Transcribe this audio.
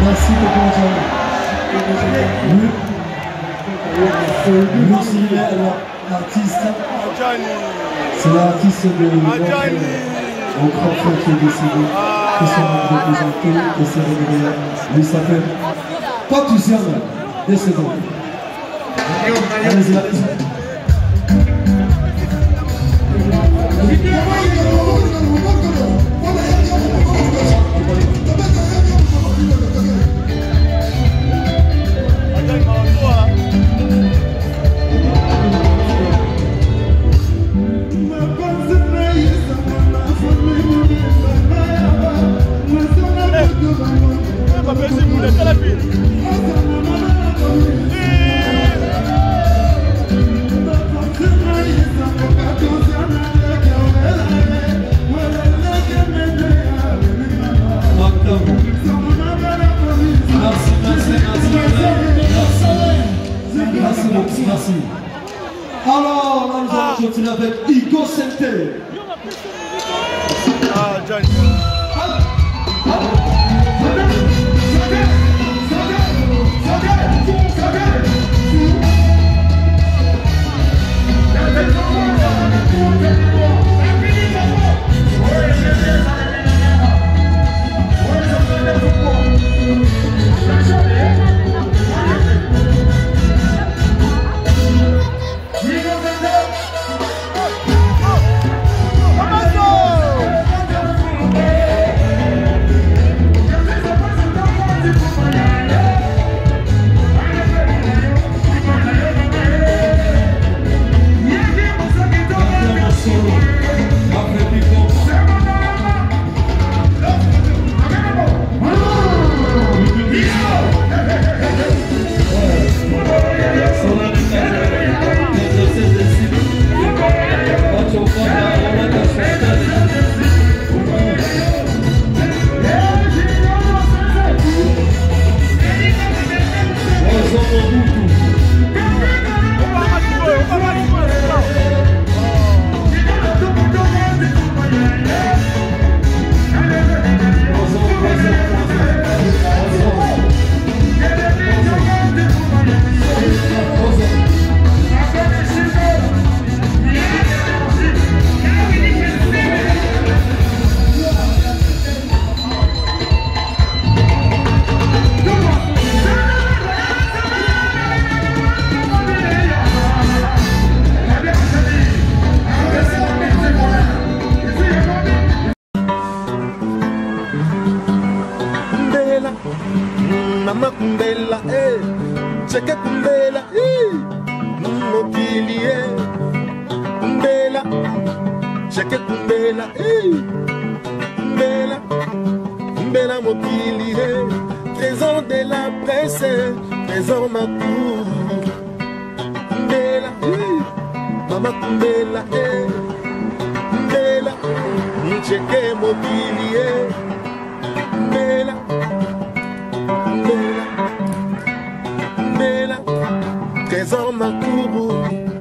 Merci beaucoup, Jean. Merci, alors, artiste. C'est l'artiste de mon grand frère qui est décédé, qui s'est représenté, qui s'est révélé. Il s'appelle Patricia décédé. Allez-y, allez-y. Merci. Alors, là, nous allons continuer avec Igo Sente. Ah, Johnny. Mama kumbela, cheke kumbela, mokili, kumbela, cheke kumbela, kumbela, kumbela mokili, trésor de la presse, trésor ma cour, kumbela, mama kumbela, kumbela, cheke mokili, kumbela. Trésor ma cour.